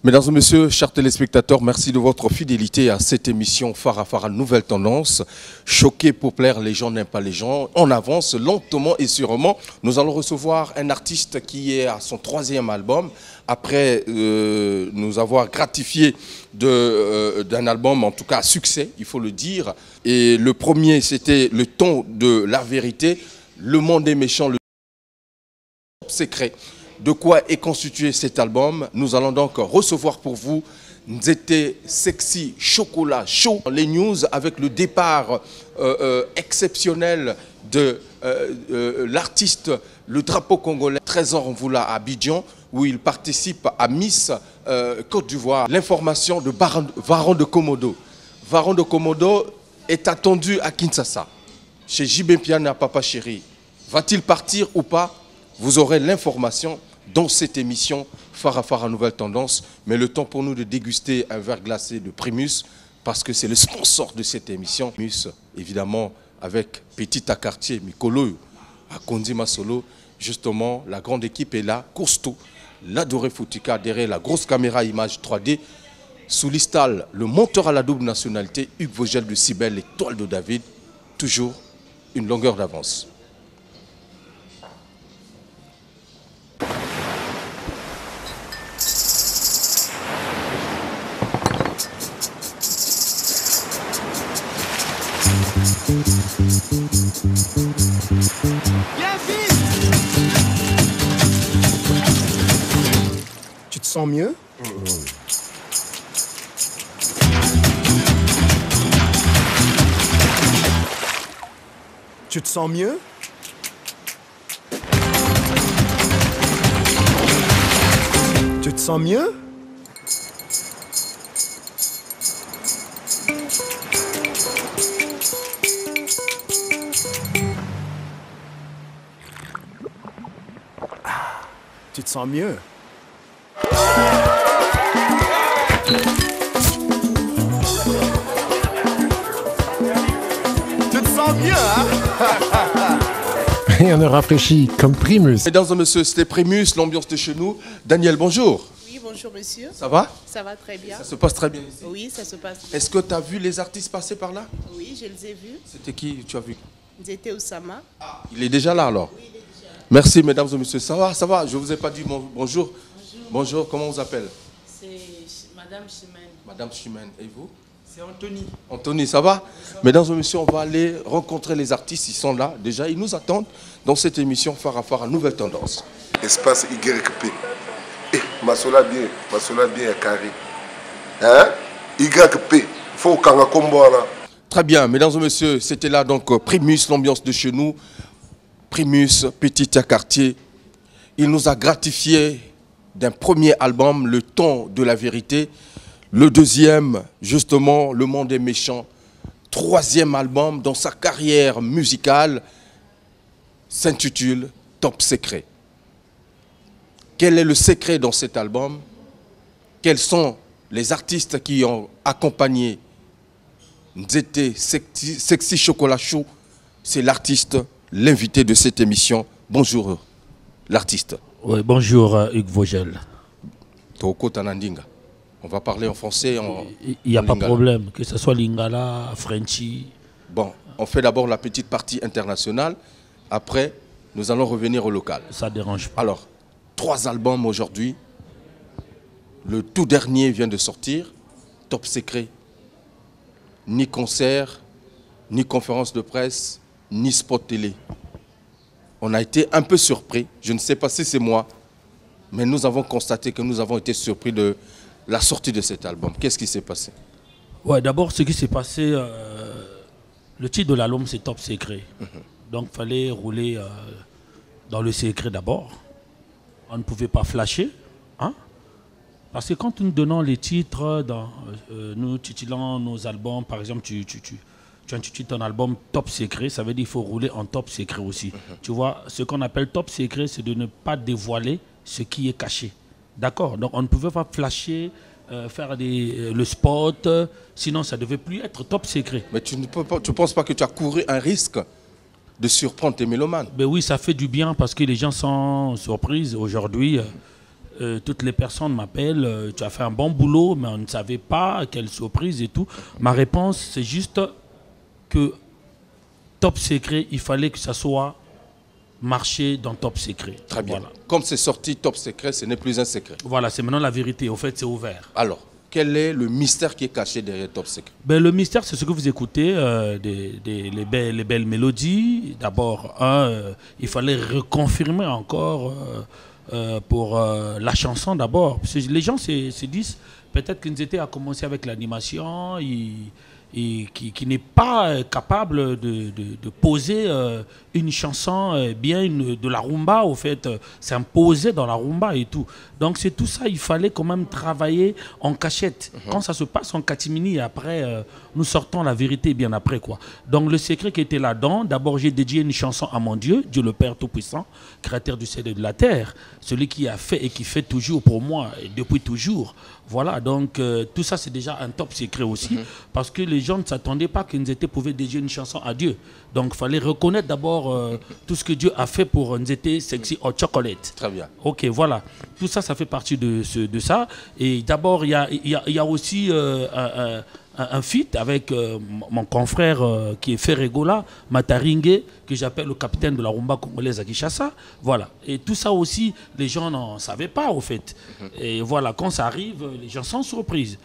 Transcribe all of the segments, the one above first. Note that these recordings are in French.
Mesdames et messieurs, chers téléspectateurs, merci de votre fidélité à cette émission Farafara Nouvelle Tendance. Choqué pour plaire, les gens n'aiment pas les gens. On avance lentement et sûrement. Nous allons recevoir un artiste qui est à son 3e album. Après nous avoir gratifié d'un album, en tout cas à succès, il faut le dire. Et le premier, c'était Le ton de la vérité. Le monde est méchant, le secret. De quoi est constitué cet album? Nous allons donc recevoir pour vous Nzete Sexy Chocolat Chaud. Les news avec le départ exceptionnel de l'artiste, le drapeau congolais, Trésor Mvula à Abidjan, où il participe à Miss Côte d'Ivoire. L'information de Varon de Komodo. Varon de Komodo est attendu à Kinshasa, chez JB Piana à Papa Chéri. Va-t-il partir ou pas? Vous aurez l'information dans cette émission Farafara Nouvelle Tendance. Mais le temps pour nous de déguster un verre glacé de Primus, parce que c'est le sponsor de cette émission. Primus, évidemment, avec Petit à Quartier, Mikolo, à Konzima Solo. Justement, la grande équipe est là, costaud. L'adoré Foutika derrière la grosse caméra image 3D. Sous l'istal, le monteur à la double nationalité, Hugues Vogel de Cybèle, l'étoile de David. Toujours une longueur d'avance. Viens vite! Tu te sens mieux? Tu te sens mieux? Tu te sens mieux? Tu te sens mieux? Tu te sens mieux, hein? Rien ne rafraîchit comme Primus. Mesdames et messieurs, c'était Primus, l'ambiance de chez nous. Daniel, bonjour. Oui, bonjour monsieur. Ça va? Ça va très bien. Ça se passe très bien ici. Oui, ça se passe bien. Est-ce que tu as vu les artistes passer par là? Oui, je les ai vus. C'était qui tu as vu? J'étais Oussama. Il est déjà là alors? Oui, il est déjà là. Merci mesdames et messieurs. Ça va, ça va? Je ne vous ai pas dit bonjour. Bonjour. Bonjour, comment on vous appelle? C'est Madame Chimène. Madame Chimène, et vous? C'est Anthony. Anthony, ça va? Mesdames et messieurs, on va aller rencontrer les artistes. Ils sont là déjà, ils nous attendent dans cette émission Farafara Nouvelle Tendance. Espace YP. Masola bien carré. Hein? YP. Faut qu'on a combo là. Très bien, mesdames et messieurs, c'était là donc Primus, l'ambiance de chez nous. Primus, Petit à Quartier. Il nous a gratifié d'un premier album, Le ton de la vérité. Le deuxième, justement, Le monde est méchant. 3e album dans sa carrière musicale s'intitule Top Secret. Quel est le secret dans cet album? Quels sont les artistes qui ont accompagné Nzete Sexy Chocolat Chaud? C'est l'artiste, l'invité de cette émission. Bonjour, l'artiste. Oui, bonjour Hugues Vogel. Toko Tanandinga. On va parler en français. Il n'y a pas de problème, que ce soit Lingala, Frenchy. Bon, on fait d'abord la petite partie internationale. Après, nous allons revenir au local. Ça ne dérange pas. Alors, 3 albums aujourd'hui. Le tout dernier vient de sortir. Top Secret. Ni concert, ni conférence de presse, ni spot télé. On a été un peu surpris. Je ne sais pas si c'est moi, mais nous avons constaté que nous avons été surpris de la sortie de cet album. Qu'est-ce qui s'est passé? Ouais, d'abord, ce qui s'est passé, le titre de l'album, c'est Top Secret. Donc, il fallait rouler dans le secret d'abord. On ne pouvait pas flasher. Hein? Parce que quand nous donnons les titres, nous titulons nos albums, par exemple, tu intitules ton album Top Secret, ça veut dire qu'il faut rouler en Top Secret aussi. Tu vois, ce qu'on appelle Top Secret, c'est de ne pas dévoiler ce qui est caché. D'accord? Donc on ne pouvait pas flasher, faire le spot, sinon ça ne devait plus être Top Secret. Mais tu ne penses pas que tu as couru un risque de surprendre tes mélomanes? Ben oui, ça fait du bien parce que les gens sont surpris aujourd'hui. toutes les personnes m'appellent, tu as fait un bon boulot, mais on ne savait pas, quelle surprise et tout. Ma réponse, c'est juste que Top Secret, il fallait que ça soit marché dans Top Secret. Très bien. Voilà. Comme c'est sorti Top Secret, ce n'est plus un secret. Voilà, c'est maintenant la vérité. Au fait, c'est ouvert. Alors, quel est le mystère qui est caché derrière Top Secret? Ben, le mystère, c'est ce que vous écoutez, les belles mélodies. D'abord, il fallait reconfirmer encore pour la chanson d'abord. Les gens se disent, peut-être que Nzete a commencé avec l'animation, qui n'est pas capable de poser une chanson bien de la rumba, au fait, s'imposer dans la rumba et tout. Donc c'est tout ça, il fallait quand même travailler en cachette. Quand ça se passe en catimini, après, nous sortons la vérité bien après, quoi. Donc le secret qui était là-dedans, d'abord j'ai dédié une chanson à mon Dieu, Dieu le Père Tout-Puissant, créateur du ciel et de la terre, celui qui a fait et qui fait toujours pour moi, et depuis toujours. Voilà, donc tout ça c'est déjà un top secret aussi, parce que les gens ne s'attendaient pas que Nzete pouvait dédier une chanson à Dieu. Donc il fallait reconnaître d'abord tout ce que Dieu a fait pour Nzete Sexy Hot Chocolate. Très bien. Ok, voilà. Tout ça, ça fait partie de ça. Et d'abord, il y a aussi un feat avec mon confrère qui est Ferregola, Mataringue, que j'appelle le capitaine de la rumba congolaise à Kinshasa. Voilà. Et tout ça aussi, les gens n'en savaient pas, au fait. Et voilà, quand ça arrive, les gens sont surprises.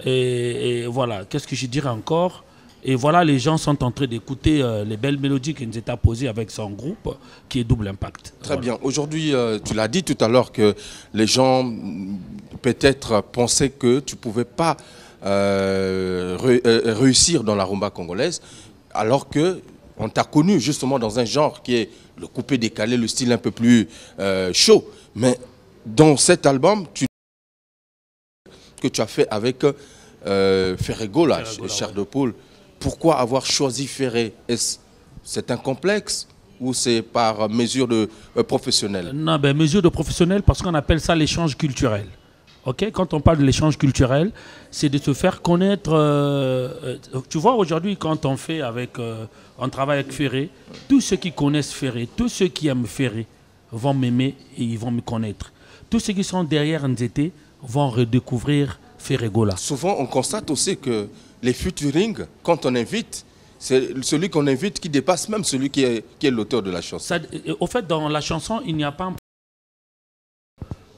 Et voilà, qu'est-ce que je dirais encore? Et voilà, les gens sont en train d'écouter les belles mélodies qu'il nous a posées avec son groupe, qui est Double Impact. Très bien. Aujourd'hui, tu l'as dit tout à l'heure que les gens peut-être pensaient que tu ne pouvais pas réussir dans la rumba congolaise, alors qu'on t'a connu justement dans un genre qui est le coupé décalé, le style un peu plus chaud. Mais dans cet album, que tu as fait avec Ferregola, Chair de Poule, pourquoi avoir choisi Ferré? C'est un complexe ou c'est par mesure de professionnelle? Non, ben, mesure de professionnel parce qu'on appelle ça l'échange culturel. Okay? Quand on parle de l'échange culturel, c'est de se faire connaître. Tu vois, aujourd'hui, quand on fait on travaille avec Ferré, tous ceux qui connaissent Ferré, tous ceux qui aiment Ferré vont m'aimer et ils vont me connaître. Tous ceux qui sont derrière Nzete vont redécouvrir Ferregola. Souvent, on constate aussi que les featuring, quand on invite, c'est celui qu'on invite qui dépasse même celui qui est l'auteur de la chanson. Au fait, dans la chanson, il n'y a pas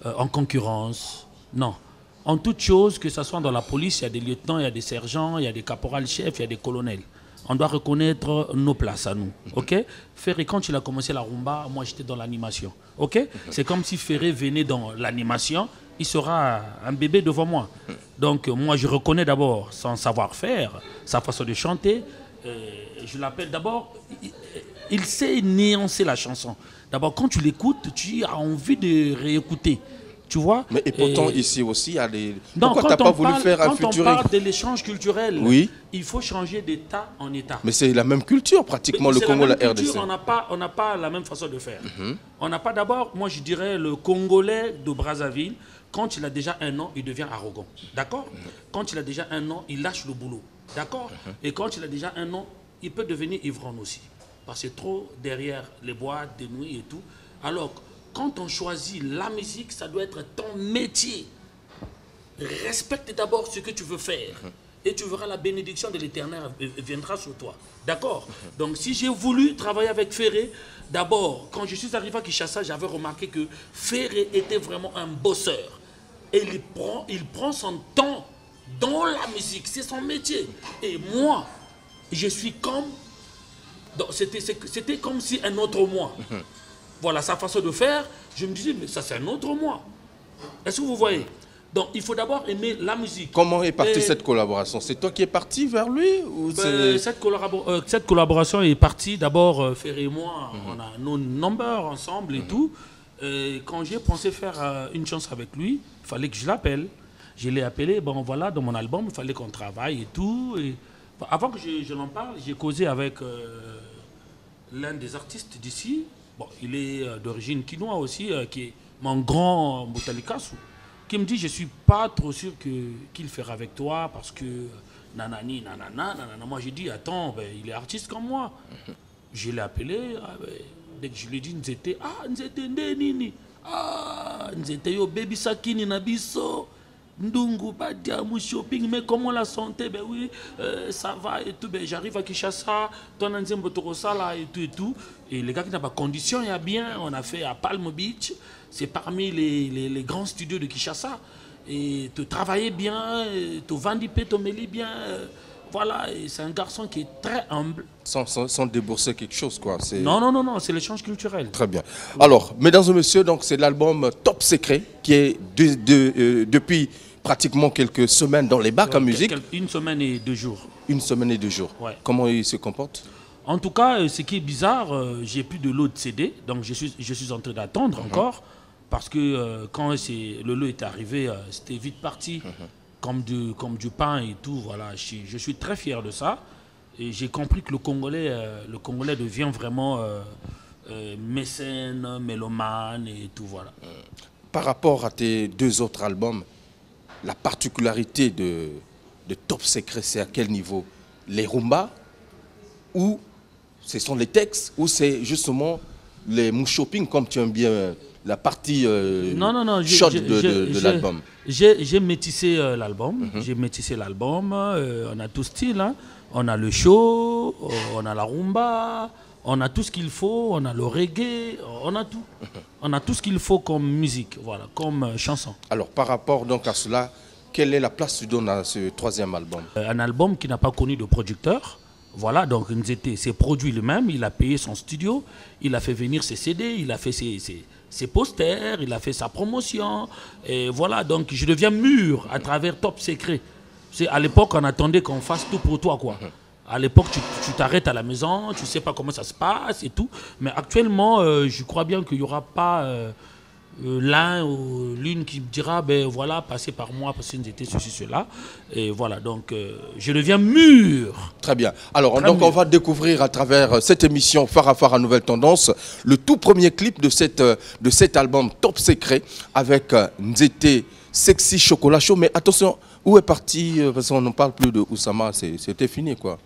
en concurrence. Non. En toute chose, que ce soit dans la police, il y a des lieutenants, il y a des sergents, il y a des caporals-chefs, il y a des colonels. On doit reconnaître nos places à nous. Okay? Ferré, quand il a commencé la rumba, moi j'étais dans l'animation. Okay? C'est comme si Ferré venait dans l'animation, il sera un bébé devant moi. Donc moi je reconnais d'abord son savoir-faire, sa façon de chanter. Je l'appelle d'abord, il sait nuancer la chanson. D'abord quand tu l'écoutes, tu as envie de réécouter. Tu vois? Mais et pourtant, ici aussi, il y a des... Non, pourquoi tu n'as pas voulu faire un featuring? Quand on parle de l'échange culturel, oui, il faut changer d'état en état. Mais c'est la même culture, pratiquement, le Congo, la RDC. On n'a pas la même façon de faire. On n'a pas d'abord, moi je dirais, le Congolais de Brazzaville, quand il a déjà un an, il devient arrogant. D'accord? Quand il a déjà un an, il lâche le boulot. D'accord? Et quand il a déjà un an, il peut devenir ivrogne aussi. Parce que c'est trop derrière les boîtes, des nuits et tout. Alors, quand on choisit la musique, ça doit être ton métier. Respecte d'abord ce que tu veux faire. Et tu verras la bénédiction de l'Éternel viendra sur toi. D'accord? Donc si j'ai voulu travailler avec Ferré, d'abord, quand je suis arrivé à Kinshasa, j'avais remarqué que Ferré était vraiment un bosseur. Et il prend son temps dans la musique. C'est son métier. Et moi, je suis comme... C'était comme si un autre moi. Voilà sa façon de faire. Je me disais, mais ça c'est un autre moi. Est-ce que vous voyez? Donc il faut d'abord aimer la musique. Comment est partie cette collaboration? C'est toi qui es parti vers lui ou cette collaboration est partie d'abord, Ferré et moi, on a nos numbers ensemble et tout. Quand j'ai pensé faire une chanson avec lui, il fallait que je l'appelle. Je l'ai appelé, bon voilà, dans mon album, il fallait qu'on travaille et tout. Et, avant que je n'en parle, j'ai causé avec l'un des artistes d'ici. Bon, il est d'origine quinoise aussi, qui est mon grand Moutalikasu, qui me dit, je ne suis pas trop sûr qu'il fera avec toi parce que nanani, nanana, nanana. Moi, j'ai dit, attends, ben, il est artiste comme moi. Je l'ai appelé, dès que je lui ai dit, Nzete, Nzete, Nini, nzete yo baby sakini na biso ndungu badia mu shopping mais comment la santé ben oui ça va et tout ben j'arrive à Kinshasa ton nzembo tokosala et tout et les gars qui n'ont pas condition il y a bien on a fait à Palm Beach c'est parmi les grands studios de Kinshasa et te travailler bien te vendre te mêler bien voilà, c'est un garçon qui est très humble. Sans débourser quelque chose, quoi. Non, c'est l'échange culturel. Très bien. Alors, mesdames et messieurs, donc c'est l'album Top Secret qui est depuis pratiquement quelques semaines dans les bacs à musique. Une semaine et 2 jours. Une semaine et 2 jours. Ouais. Comment il se comporte? En tout cas, ce qui est bizarre, j'ai plus de lot de CD, donc je suis en train d'attendre encore, parce que quand le lot est arrivé, c'était vite parti. Comme du pain et tout, voilà. Je suis très fier de ça. Et j'ai compris que le Congolais devient vraiment mécène, mélomane et tout, voilà. Par rapport à tes 2 autres albums, la particularité de Top Secret, c'est à quel niveau? Les rumbas, ou ce sont les textes, ou c'est justement les shopping, comme tu aimes bien la partie short de l'album? J'ai métissé l'album. J'ai métissé l'album. On a tout style. Hein. On a le show, on a la rumba, on a tout ce qu'il faut. On a le reggae, on a tout. On a tout ce qu'il faut comme musique, voilà, comme chanson. Alors, par rapport donc à cela, quelle est la place que tu donnes à ce 3e album? Un album qui n'a pas connu de producteur. Voilà, donc Nzete s'est produit lui-même. Il a payé son studio. Il a fait venir ses CD. Il a fait ses posters, il a fait sa promotion. Et voilà, donc je deviens mûr à travers Top Secret. À l'époque, on attendait qu'on fasse tout pour toi, quoi. À l'époque, tu t'arrêtes à la maison, tu ne sais pas comment ça se passe et tout. Mais actuellement, je crois bien qu'il n'y aura pas l'un ou l'une qui me dira, ben voilà, passez par moi parce que j'étais ceci, cela. Et voilà, donc je deviens mûr. Très bien. Alors, on va découvrir à travers cette émission Farafara Nouvelle Tendance le tout premier clip de cet album Top Secret avec Nzete Sexy Chocolat Chaud. Mais attention, où est parti, parce qu'on ne parle plus de Oussama, c'était fini, quoi.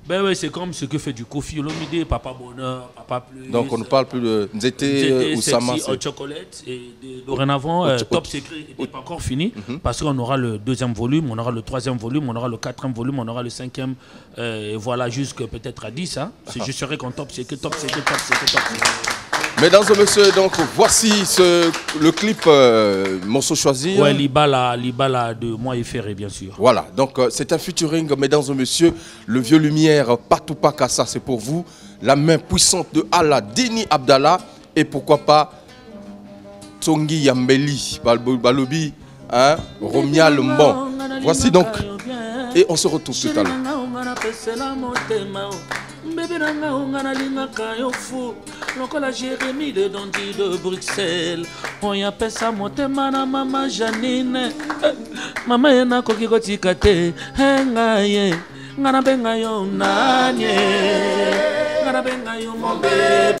Ben oui, c'est comme ce que fait du Kofi Olomide, Papa Bonheur, Papa Plus. Donc on ne parle plus de Nzete, Oussama. Hot Chocolate. Et dorénavant, Top Secret n'est pas encore fini. Parce qu'on aura le 2e volume, on aura le 3e volume, on aura le 4e volume, on aura le 5e. Voilà, jusque peut-être à 10. Hein. Je serai quand Top Secret, Top Secret, Top Secret, Top Secret. Mesdames et messieurs, donc voici le clip morceau choisi. Ouais, Libala de Moi et Ferré, bien sûr. Voilà, donc c'est un featuring, mesdames et messieurs, le vieux lumière, Patou Pakassa, c'est pour vous. La main puissante de Allah, Dini Abdallah, et pourquoi pas Tsongi Yambeli, Balobi, hein, Romia Lembon. Voici donc, et on se retrouve tout à l'heure. Bébé nanga ongana lingaka yo fou lokola Jérémie de Dandy de Bruxelles oya pesa motema na mama Janine mama yena koki kotika te henga ye ngana benga yo nanye ngana benga yo mon bébé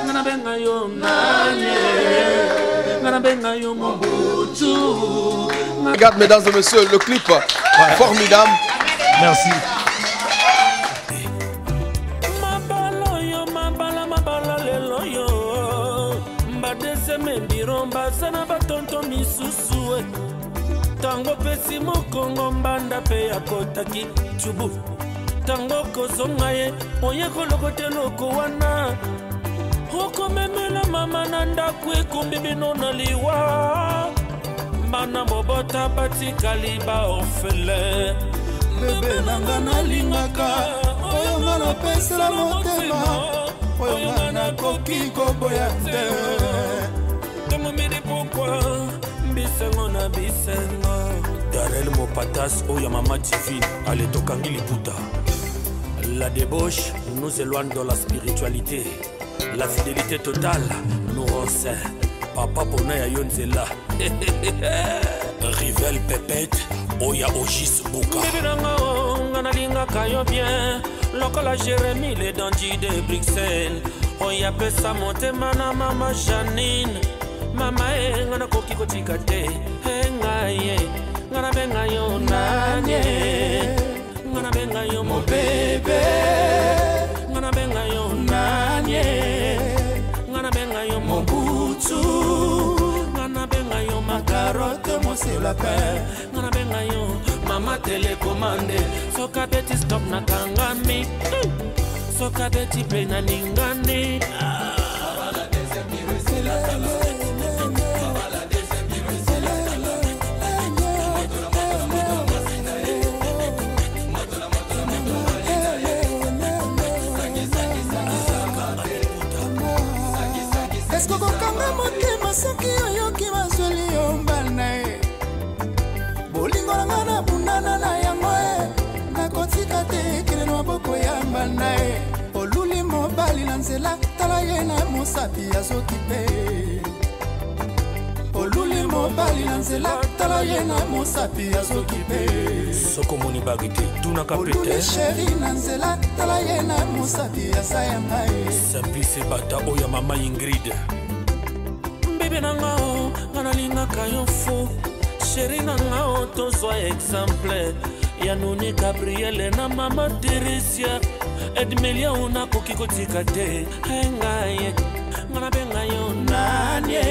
ngana benga yo nanye ngana benga yo mon boutou. Regarde mesdames et messieurs le clip formidable. Merci. Sana batonto misusu tango pesi mokongo mbanda pe ya kotaki chubu tango kozonga ye oye kolokote loko wana okomemela mama na ndako ekumbi bino na liwa bana mobota batikali ba orphelin bebe nanga nalingaka oyo nga napesela motema oyo nga nakoki koboya te. Mais pourquoi bisengo na bisengo Darel Mopatas oya mama divine allez tokangi liputa. La débauche nous éloigne de la spiritualité. La fidélité totale nous rend saints. Papa Bonaya Yonzela Rivel Pépette oya Ogis Bouka ngana linga kayo bien lokola Jérémie les Dandy de Bruxelles oya pesa motema na mama Janine mama ngana koki kotika te henga ye ngana benga yo nanye ngana benga yo mo bebe ngana benga yo nanye ngana benga yo mo butu le lapin. Ngana benga yo, mama télécommande. Soka beti stop na kangami. Soka beti play na ningani. Est-ce que vous avez motema soki oyoki mazweli yo mbala na ye bolingo na nga na bundana na yango e nakotika te ekele na maboko ya mbala na ye oluli mobali na nzela tala ye na mosapi azoki mpe oluli mobali na nzela tala ye na mosapi azoki mpe sokomoni bagi te tunaka pete oluli sheri na nzela tala ye na mosapi aza ya ngai sapise bata oya mama Ingrid bebe na ngao ngana lingaka yo fo sheri na ngao tozwa exemple ya noni Gabriele na mama Teresia Edmelia unakoki kotika te engaye ngana benga yo nanye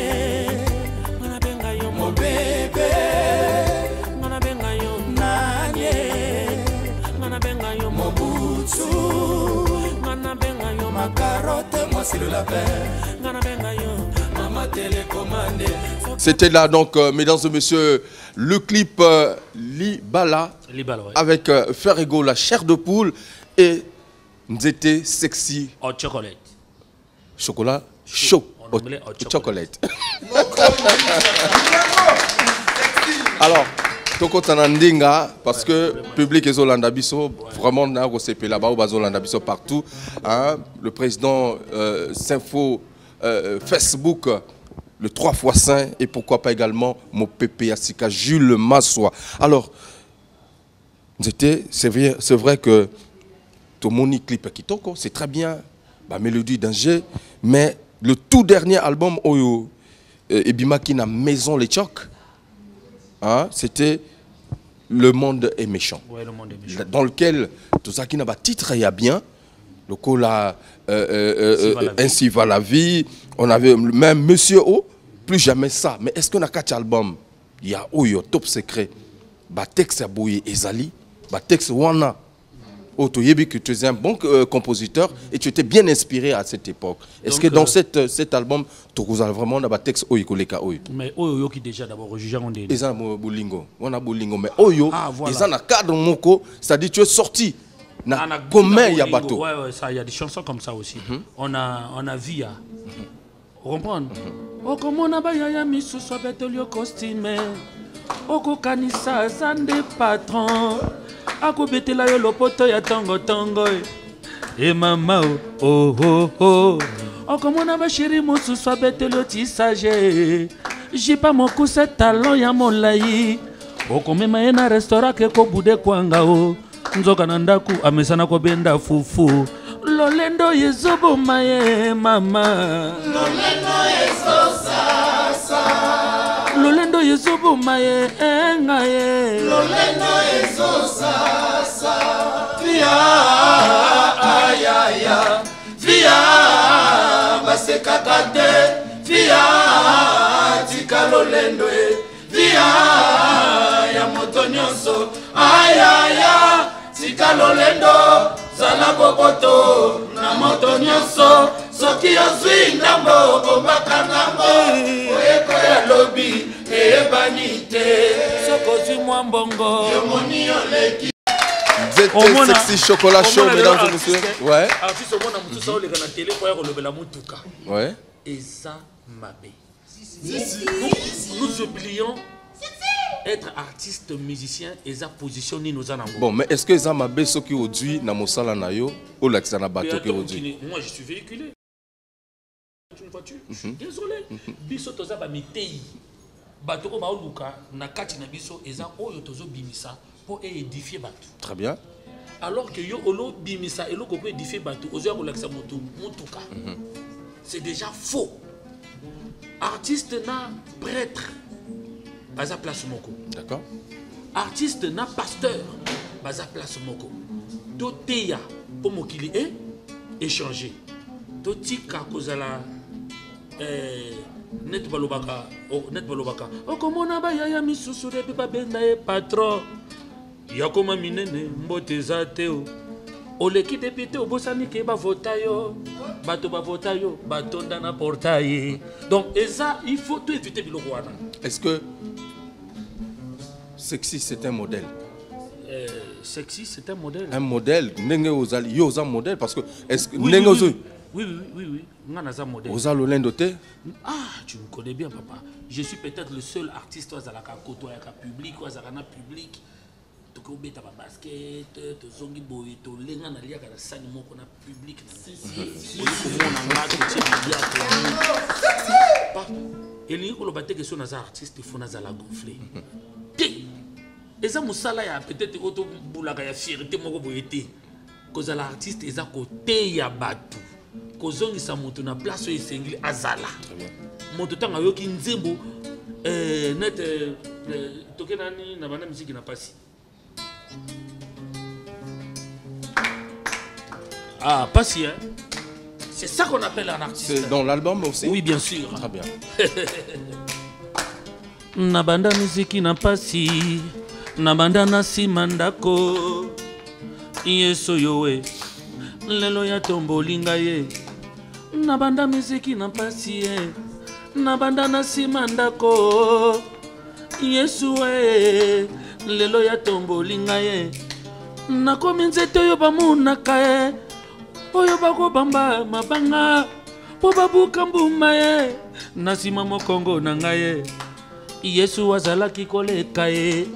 ngana benga yo mo bebe ngana benga yo nanye ngana benga yo mo butsu ngana benga yo makarote moi c'est le lapin ngana benga yo mama télécommande. C'était là donc, mesdames et messieurs, le clip Libala, Ouais. avec Ferrego, la chair de poule, et Nzete Sexy. Hot chocolate. Chocolat chaud. En anglais, hot chocolate. Alors, Toko Tanandinga, parce que public et Zolanda Bisso, vraiment, on a là-bas, Zolanda Bisso partout. Hein, le président Sinfo Facebook, le 3x5, et pourquoi pas également mon pépé Asika, Jules Massoua. Alors, c'est vrai que tout mon clip qui toko, c'est très bien, bah, mélodie danger, mais le tout dernier album, Oyo, Ebimaki na Maison les Chocs, hein, c'était Le Monde est méchant. Ouais, Le Monde est méchant. Dans lequel tout ça qui n'a pas titre, il y a bien. Le coup là, Ainsi va la vie. On avait même Monsieur O, plus jamais ça. Mais est-ce qu'on a 4 albums? Il y a Oyo, Top Secret, Batex Abouye Ezali, Batex Wana. Oh, tu sais que tu es un bon compositeur et tu étais bien inspiré à cette époque. Est-ce que dans cet album, tu as vraiment un texte Oyo Koleka Oyo? Mais Oyo qui déjà d'abord rejugeant on dit. Ils ont Bolingo, on a Bolingo, mais Oyo, ils ont un cadre moko, c'est-à-dire tu es sorti. Comment il y a bateau? Ouais, ça, il y a des chansons comme ça aussi. On a Via. Vous comprenez? Oh, comment on a bayaya miso soit betolio costume. Oko kanisa zande patron. Ako betela yo lopoto ya tongo tongo. Et mama oh oh oh. Oh, comment on a ba chéri mosu soit betolio tissage. J'ai pas mon coup cet talon ya mon laï. Oh, comment ma na restaurant ke ko bude kwanga o. Nzoka na ndaku amesana ko benda fufu. Lolendo yezobo maye mama. Lolendo yezo sasa. Lolendo yezobo maye engaye. Lolendo yezo sasa. Via ayaya. Via baseka kate. Via tika lolendo e. Via ya moto nyonso. Ayaya tika lolendo. Zala boboto na moto nyonso. Soki ozwi ndambo bombaka ngambo. Oyeko ya lobi ebanite. Soko zwi mwambongo yomoni oleki. C'était Sexy Chocolat Chaud, mesdames et messieurs. Ouais. Artiste au monde a mutu sao le kana télé pour relever la mutuka. Ouais. Et ça mabé. Nous oublions être artiste, musicien et ça positionner nos anangos. Bon, mais est-ce que ça m'a baissé qui aujourd'hui na mosala na yo ou la na bateau qui aujourd'hui? Moi je suis véhiculé. Une voiture. Désolé. Biso toza ba mitei. Bateau ko ba oluka na kati na biso eza oyo tozo bimisa pour édifier bateau. Très bien. Alors que yo olo bimisa elo ko édifier bateau ozo ko laksa moto mutuka. C'est déjà faux. Artiste na prêtre. Baza place moko. D'accord. Artiste na pasteur. Baza place moko. Toteya pour mokili échanger. Totika kozala net balobaka okomona bayaya misusu depi babenda ye patron yakoma minene mbote eza te o oleki depi te obosani ke bavota yo bato bavota yo batonda na portail donc eza il faut tout éviter biloko wana. Est-ce que Sexy c'est un modèle? Sexy c'est un modèle. Un modèle ndenge ozali yo oza modèle parce que est-ce que oui ngana za modèle. Ozalo lendote? Ah, tu me connais bien papa. Je suis peut-être le seul artiste aux alaka koto ya public aux alaka public. To beta ba basket to zongi boy to lenga na liaka na sani moko na public na sisi ko mona ngato tshia ya eli ko lo bateke so na za artiste fo na za la gonfler eza musala ya peut-être auto bulaka ya fierté moko boyete ko za l'artiste eza côté ya batu ko zongi sa moto na place o esengili azala moto tanga yoki nzembo net tokenani na bana musique na pasi. Ah, pas si, hein. C'est ça qu'on appelle un artiste. C'est dans l'album aussi? Oui, bien sûr. Très bien. Nabanda muziki na pasi, nabanda na simandako. Yeso yowe, lelo ya tombolinga ye. Nabanda muziki na pasi ye, nabanda na simandako. Yesu we, lelo ya tombolinga ye. Nakomi nzete oyo bamunaka ye. Oyo bako bamba mabanga po babuka mbuma ye nasima mokongo na ngai Yesu azalaki koleka ye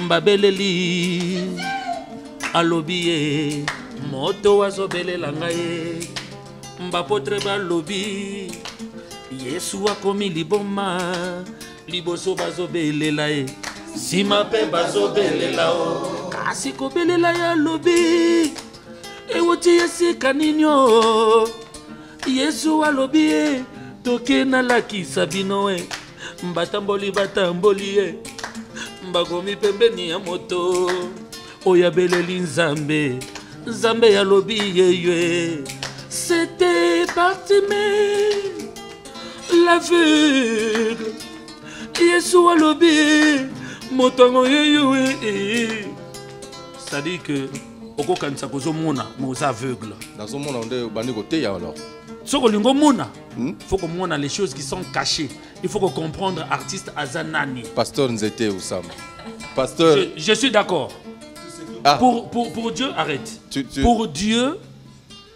mbabeleli alobi ye moto azobelela ngai mbapotre balobi Yesu akomi liboma liboso bazobelela ye sima pe bazobelela o kasi kobelela ya lobi ewoti yesika ninyo Yesu alobi toke nalakisa bino mbatamboli batamboli mbakomi pembeni ya moto oyabeleli nzambe nzambe yalobi yeye c'était Bartimée l'aveugle Yesu alobi motango yeye c'est-à-dire que oko kanisa kozo mona moza aveugle dans ce monde on bandi côté alors soko lingo mona faut que mona les choses qui sont cachées il faut que comprendre artiste azanani pasteur Nzete Oussama pasteur je suis d'accord pour Dieu arrête pour Dieu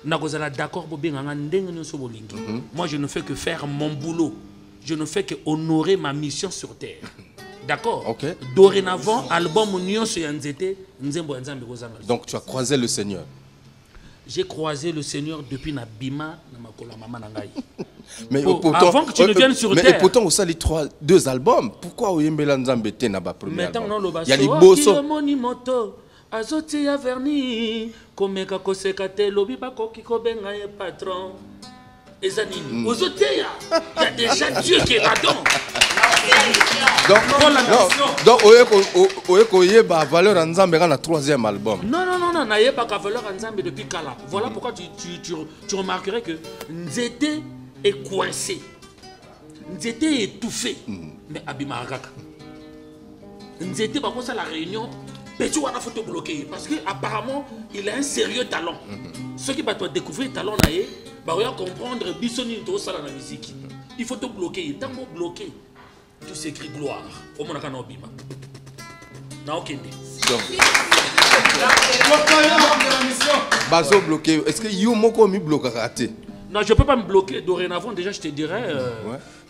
nakozala d'accord bo benganga ndenge nyonso bolingi moi je ne fais que faire mon boulot je ne fais que honorer ma mission sur terre. D'accord. Okay. Dorénavant, album Nyonso ya Nzete, Nzembo ya Nzambe kozanga. Donc tu as croisé le Seigneur. J'ai croisé le Seigneur depuis na bima na makola mama na ngai. Mais pourtant, avant que tu ne viennes sur terre. Mais pourtant on sali deux albums. Pourquoi oyembela Nzambe te na ba premier album? Il y a liboso. Moto azoti ya verni komeka koseka te lobi bakoki kobenga ye patron. Ezanini. Ozoteya. Il y a déjà Dieu qui est là-dedans. Donc, oyeko yeba valeur Nzambe na troisième album. Non, na yeba ka valeur Nzambe depuis Kala. Voilà pourquoi tu remarquerais que Nzete est coincé. Nzete est étouffé. Mais Abima Agaka. Nzete par contre la réunion, petit wana photo bloqué parce que apparemment il a un sérieux talent. Ceux qui vont découvrir talent naé, bah on va comprendre bisoni to sala na musique. Il faut te bloquer, tant qu'on bloqué. Tout s'écrit gloire. Au moins, on a bima. Bazo bloqué. Est-ce que you moko mi bloqué? Non, je ne peux pas me bloquer. Dorénavant, déjà, je te dirais,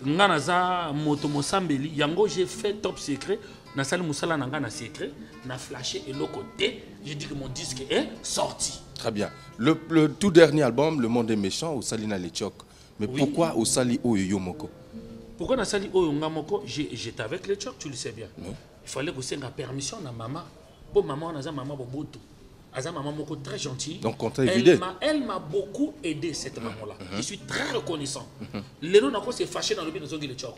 Nganaza Motomosambeli, Yango, j'ai fait top secret. Nasali Moussala Nangana secret. Na flashé et l'autre côté. J'ai dit que mon disque est sorti. Très bien. Le tout dernier album, Le Monde est méchant, au Salina Lechok. Mais oui. Pourquoi au Sali Oyo Moko? Pourquoi Nasali Oyongamoko? J'étais avec les Tchok, tu le sais bien. Oui. Il fallait que c'est la permission de maman. Pour maman, on a maman Boboto. Elle maman Moko très gentille. Donc, quand elle m'a beaucoup aidé, cette maman-là. Je suis très reconnaissant. Les gens s'est fâché dans le bien de les Tchok.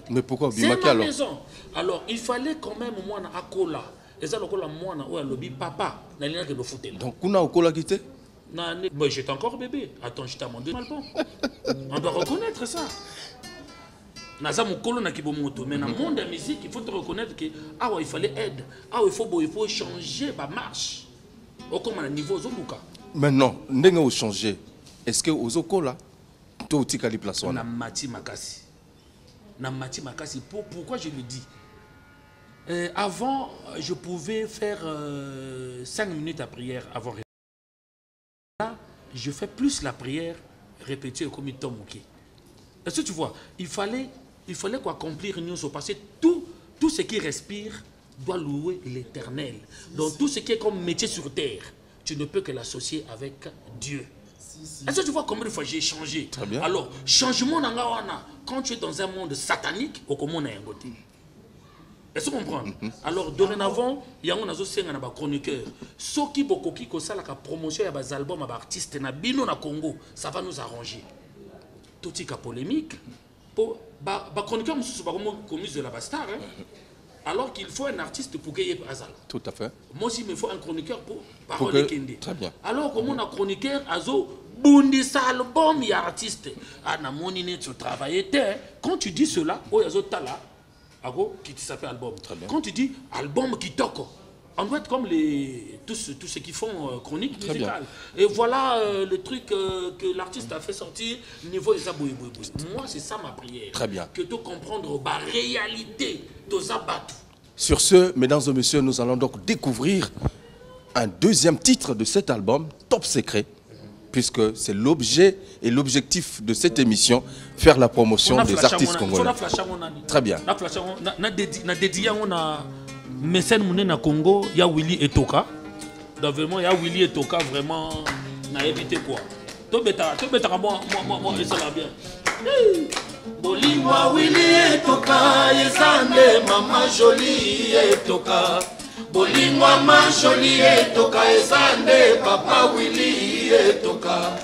Mais pourquoi c'est ma maison. Alors, il fallait quand même moi à Kola. Et ça, le moi na lobby papa. Donc, kuna Okola quitté? Moi, j'étais encore bébé. Attends, j'étais à mon deuxième album. On doit reconnaître ça. Naza mokolo na kibomoto, mais dans le monde de la musique, il faut te reconnaître que il fallait aide. Il faut changer la marche. Comme à niveau Zoluka. Maintenant, ndenge au changer. Est-ce que aux okola to utika li place wana? Na mati makasi. Na mati makasi. Pourquoi je le dis? Avant, je pouvais faire 5 minutes à prière avant. Là, je fais plus la prière répétée comme il tombe. Est-ce que tu vois? Il fallait quoi accomplir une chose parce que tout ce qui respire doit louer l'Éternel. Donc tout ce qui est comme métier sur terre, tu ne peux que l'associer avec Dieu. Est-ce que tu vois combien de fois j'ai changé? Très bien. Alors, changement quand tu es dans un monde satanique, au comment on a un côté. Est-ce que tu comprends? Alors, dorénavant, il y a un chroniqueur. Ceux qui bokoki ko ça la promotion ya des albums à artistes na bino na Congo, ça va nous arranger. Tout est polémique. Pour chroniqueur monsieur pas comme commis de la Bastar. Alors qu'il faut un artiste pour gagner Azal. Tout à fait. Moi aussi, il me faut un chroniqueur pour parler Kendi. Très bien. Alors, comme on a chroniqueur, Azo, Bundi album, il y a artiste. Na monine, tu travailles. Quand tu dis cela, Azo Tala, qui s'appelle album. Très bien. Quand tu dis album qui toque, on doit être comme tous ceux qui font chronique musicale. Et voilà le truc que l'artiste a fait sortir niveau des abouis. Moi, c'est ça ma prière. Très bien. Que tu comprendre la réalité de Zabatou. Sur ce, mesdames et messieurs, nous allons donc découvrir un deuxième titre de cet album, Top Secret, puisque c'est l'objet et l'objectif de cette émission, faire la promotion des artistes congolais. Très bien. Na dédié on mécène mouné na Congo, il y a Willy Etoka. Donc vraiment, il y a Willy Etoka vraiment n'a évité quoi. Toi bêta moi et ça va bien. Bolingwa Willy Etoka, Ezande Mama Jolie Etoka. Bolingwa Ma Jolie Etoka, Ezande Papa Willy Etoka.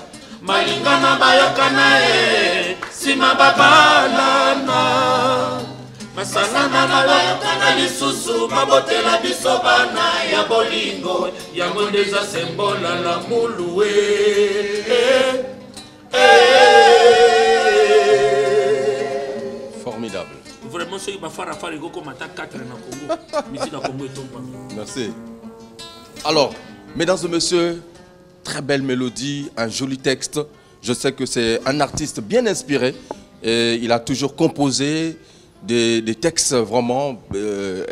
Malingana bayokana sima babalana. Masana bayokana lisusu mabotela biso bana ya bolingo. Yango ndeza sembola la muluwe. Formidable. Vraiment, ceux qui vont faire affaire, ils vont comme attaque 4 dans Congo. Ici, dans Congo, ils tombent pas. Merci. Alors, mesdames et messieurs, très belle mélodie, un joli texte. Je sais que c'est un artiste bien inspiré. Et il a toujours composé des textes vraiment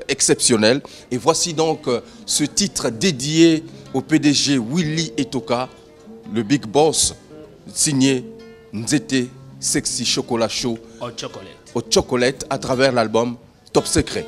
exceptionnels. Et voici donc ce titre dédié au PDG Willy Etoka, le Big Boss, signé Nzete Sexy Chocolat Show au chocolate à travers l'album Top Secret.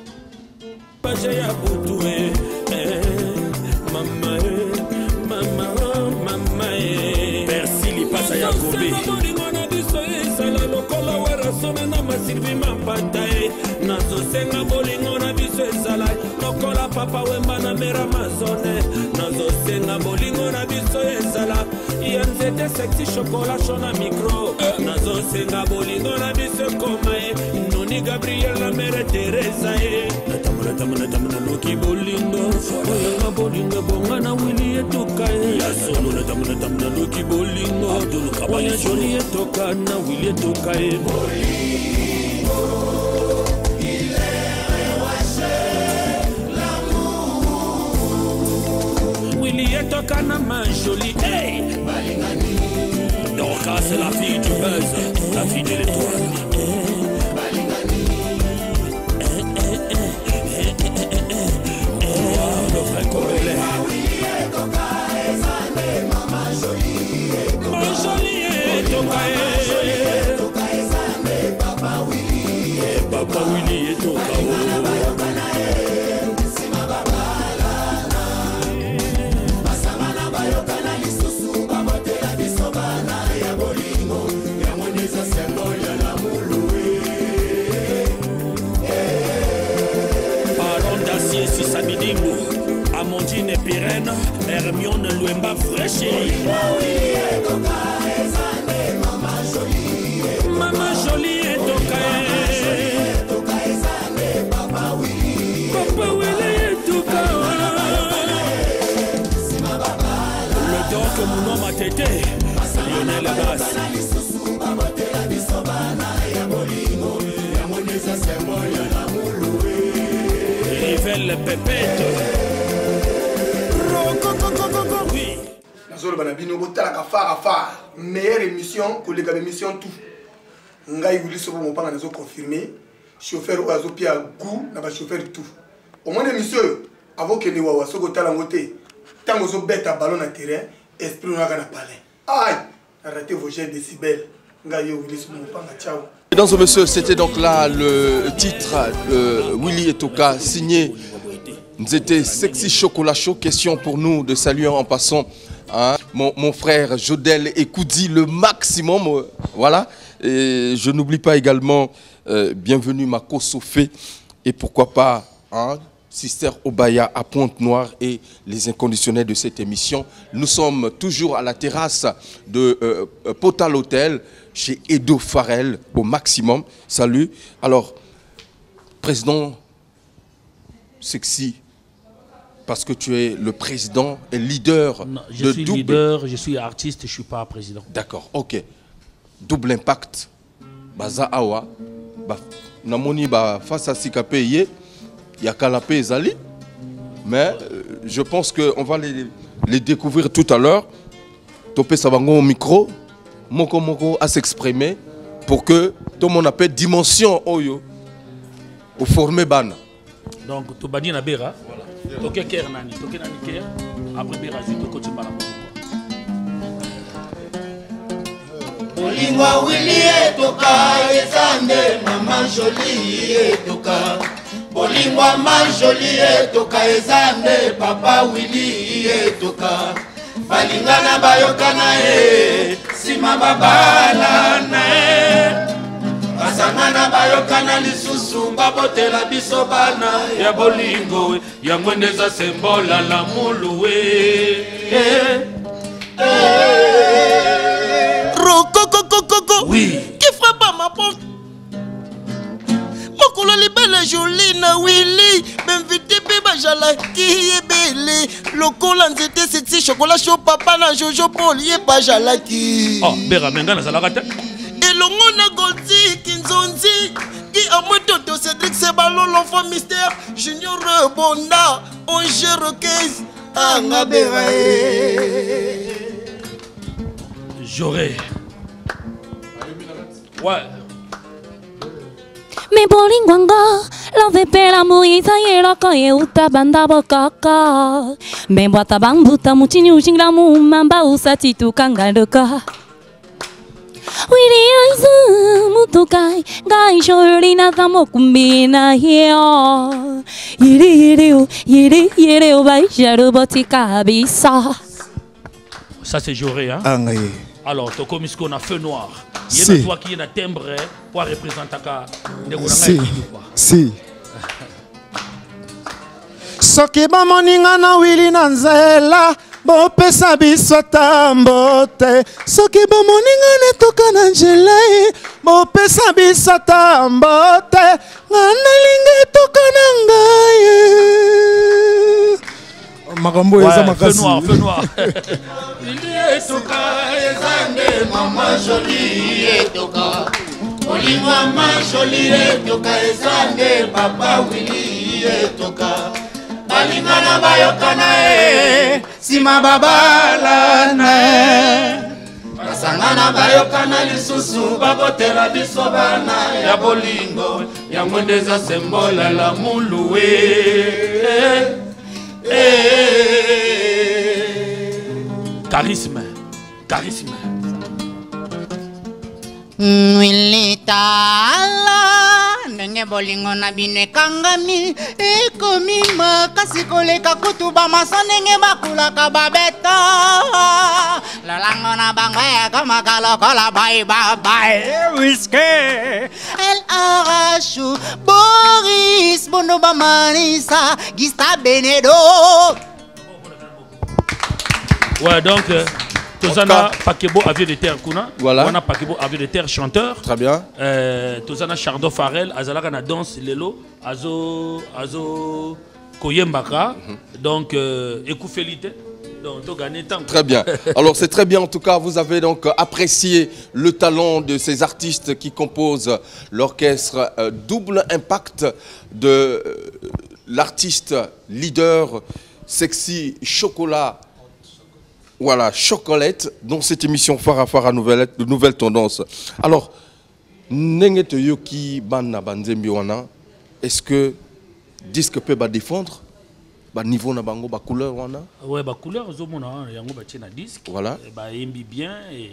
Nazosenga bolingo na biso ezala lokola papa wemba na mera mazone. Nazosenga bolingo na biso ezala ya Nzete Sexy Chocolat Show na micro. Nazosenga bolingo na biso koma Noni Gabriel na mera Teresa natamuna loki bolingo oyanga bolingo bonga na Willy Etoka ya solo natamuna loki bolingo oya Jolie Etoka na Willy Etoka Willy Etoka na Ma Jolie, hey! Dorcas c'est la fille du buzz, la fille de l'étoile. Le vrai Corélé. Ma Jolie Etoka, Papa Willy Etoka. Amandine Pirène, Hermione Luemba Fréché. Mama Jolie Etoka. Papa Willy Etoka. Le don que mon homme a été Gabriel Pepette. Oui. Nazolo banabino botalaka fara meilleure émission que les émission tout. Ngai wuli sobo mo panga nazo confirmer chauffeur ou azo pia goût na ba chauffeur tout. Au moins émission avant que les wawa soko talangote tango zo beta ballon na terrain esprit na kana palais. Aïe, arrêtez vos jets décibels. Ngai wuli sobo mo panga ciao. Mesdames et messieurs, c'était donc là le titre Willy Etoka signé Nzete Sexy Chocolat Chaud. Question pour nous de saluer en passant hein, mon frère Jodel et Koudi le maximum. Voilà. Et je n'oublie pas également bienvenue Mako Sofé et pourquoi pas hein, Sister Obaya à Pointe-Noire et les inconditionnels de cette émission. Nous sommes toujours à la terrasse de Potal Hotel chez Edo Farrell au maximum. Salut. Alors, président Sexy, parce que tu es le président et leader non, je de suis double... leader, je suis artiste, je ne suis pas président. D'accord, ok. Double impact. Baza awa. Namoni ba face à Sikapé yé. Il y a Kalapé et Zali. Mais je pense qu'on va les découvrir tout à l'heure. Topé Sabango au micro. Moko Moko à s'exprimer pour que tout le monde appelle dimension Oyo. Au formé ban. Donc, tu vas dire na Bera. Toké Ker Nani. Toké Nani Ker. Après Bera, tu peux continuer à Olingwa Willy Etoka, Ezande, Maman Jolie Etoka. Olingwa Ma Jolie Etoka, Ezande, Papa Willy Etoka. Balingana bayokana sima babalana Basangana bayokana lisusu babotela biso bana Ya bolingo ya mwendeza sembola la muluwe. Oui. Qui frappe à ma porte? Mokolo libele jolie na Willy. M'invite beba jalaki ebele. Lokola nzete sexy chocolat chaud papa na Jojo Poli eba jalaki. Oh, Bera Mengana Zalagate. Elongo na Goldi Kinzonzi. Qui a moto Cédric Sebalo l'enfant mystère. Junior Bonda. Onge Roquez. Anga Bera. J'aurais. Ouais. Me bolingwanga la vepera muita yera koye uta banda bokaka me bota bambuta mutini ushingra mu mamba usati tukangaruka Willy aizu mutukai gai shorina tamo kumbina hiyo yiri o baisharu botika bisa. Ça c'est Joré hein. Alors, tu comme on a feu noir. Il y a toi qui est un timbre pour représenter ta Si. Soki bamoninga na Willy na nzela bopesa biso tambote. Soki bamoninga netoka na njela bopesa biso tambote. Ngana linge toka na ngaye. Makambo eza makasi. Feu noir. Willy Etoka, Ezande, Maman Jolie Etoka. Olingwa Ma Jolie Etoka, Ezande, Papa Willy Etoka. Balingana bayokana sima babalana Basangana bayokana lisusu babotela biso bana ya bolingo ya mwendeza sembola la muluwe. Charisme. Willy tala ndenge bolingo na bino ekangami ekomi makasi koleka kutu bamasa ndenge bakulaka babeta lalango na bango ekomaka lokola baibabai wiske El Arachou Boris Bondo Bamanisa Gista Benedo. Ouais donc Tozana Pakebo avion de terre kuna. Voilà. On a Pakebo avion de terre chanteur. Très bien. Tozana Chardo Farrell Azalaka na danse lelo azo koyembaka. Donc écoufélité. Donc to gagner temps. Très bien. Alors c'est très bien en tout cas, vous avez donc apprécié le talent de ces artistes qui composent l'orchestre Double Impact de l'artiste leader sexy Chocolat. Voilà, Chocolate, dans cette émission Farafara Nouvelle Tendance. Alors, Nengete Yoki Banna Banzembi wana, est-ce que disque peut défendre? Niveau na bango ba couleur wana? Ouais, ba couleur zomona yango ba tient na disque. Voilà. Ba yembi bien et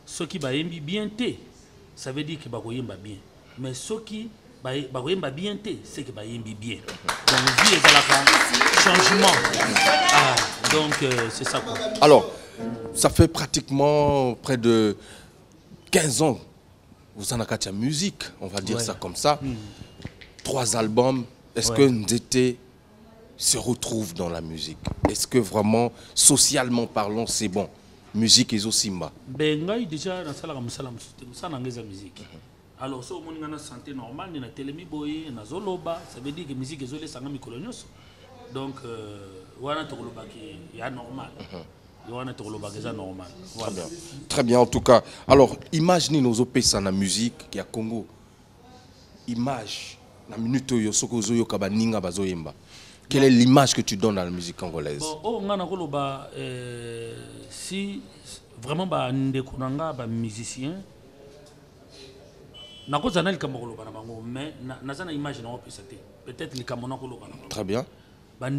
ceux qui ba yembi bien té, ça veut dire que ba yemba bien. Mais ceux qui ba yemba bien té, c'est que ba yembi bien. Donc vie est à la changement. Ah, donc c'est ça quoi. Alors, ça fait pratiquement près de 15 ans vous en avez la musique, on va dire ça comme ça. 3 albums. Est-ce que Nzete se retrouve dans la musique? Est-ce que vraiment, socialement parlant, c'est bon? Musique et Simba. Ben, déjà, dans la musique. Alors, si on a une santé normale, on a télémi boy, on a zoloba, ça veut dire que la musique est zolé, ça n'a pas donc, on a il y a normal. Voilà. Très bien, en tout cas. Alors, imaginez nos opéras dans la musique qui a Congo. Image, la minute où quelle est l'image que tu donnes à la musique congolaise? Si vraiment un musicien, peut-être les Camerounais. Très bien. Un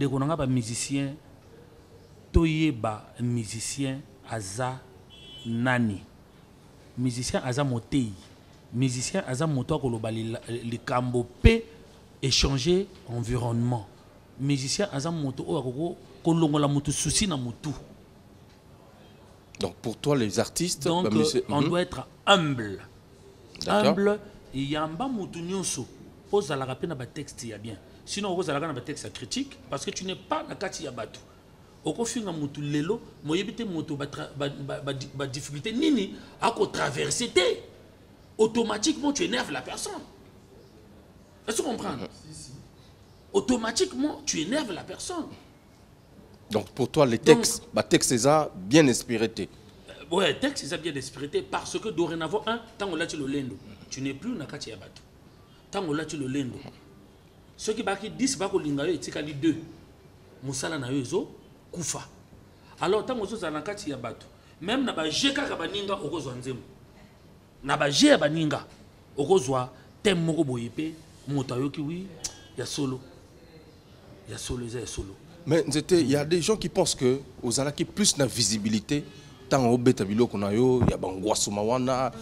musicien. Toyeba musicien aza nani musicien aza motei musicien aza moto koloba li kambo pe échanger environnement musicien aza moto o kolongola moto souci na motu. Donc pour toi les artistes donc on doit être humble. Humble yamba motu nyonso posa la rapena ba texte ya bien sinon posa la na ba texte critique parce que tu n'es pas na kati ya bato. Au confinement, mutu lelo, moyebite moto ba difficulté nini à traverser automatiquement tu énerves la personne. Est-ce que tu comprends? Automatiquement tu énerves la personne. Donc pour toi les textes, texte ça bien inspiré. Ouais, texte ça bien inspiré parce que dorénavant tant on l'a tu le lendo, tu n'es plus na kati ya bato. Tant on l'a tu le lendo. Ceux qui baki 10 bako linga yo etikali 2. Musala na yo Kufa. Alors, tant que vous avez un ya bato, même na ba jeka kabaninga okozwa nzemu. Na ba je baninga okozwa tem moko boyepe motayo ki oui, ya solo. Ya solo, ya solo. Mais il y a des gens qui pensent que aux alaki plus na visibilité tant au betabilo qu'on a yo, il y a bangwasuma wana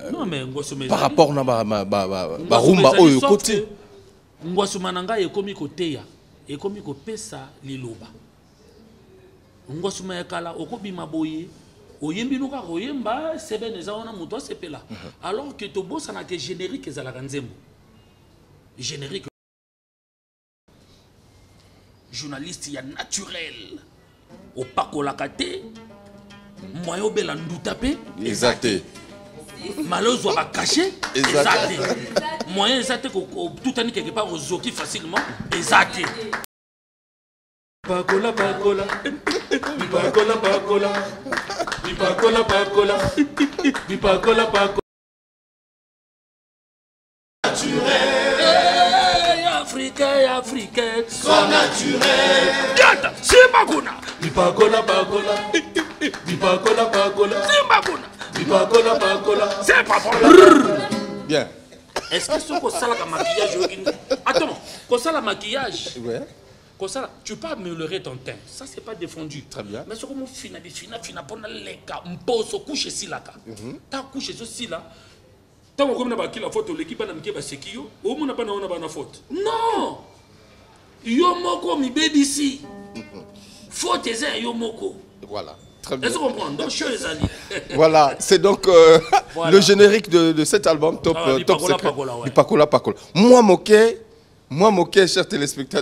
non mais ngwasuma par rapport na rumba oyo côté. Ngwasuma nanga ekomi koteya, ekomi kopesa liloba. Ngosuma yakala okobima boye oyembi nuka oyemba sebe neza ona muto sepela alors que to bossa na ke générique ezala nzembo générique journaliste ya naturel au pakola kate moyo bela nduta pe exacté malheureusement ba caché exacté moyen exacté ko tout ani quelque part ozoki facilement exacté Pacola, pacola, pacola, pacola, pacola, pacola, pacola, pacola. Naturel, africain, sois naturel. Gata, c'est Maguna. Pacola, pacola, pacola, pacola, c'est Maguna. Pacola, pacola, c'est pas bon. Bien. Est-ce que ce qu'on sait la maquillage? Attends, qu'on sait la maquillage? Ouais. Ça, tu peux améliorer ton teint. Ça, c'est pas défendu. Très bien. Mais ce que fina pour les cas, on pose couche ici là. T'as couché ceci là. T'as comme na la photo l'équipe na mike ba sekio, au monde pas na ba faute. Non. Yo moko mi baby si. Faute est yo moko. Voilà. Très bien. Est-ce qu'on comprend? Donc chez les alliés. Voilà, c'est donc voilà. Le générique de cet album top top secret. Pacola. Moi moqué, chers téléspectateurs.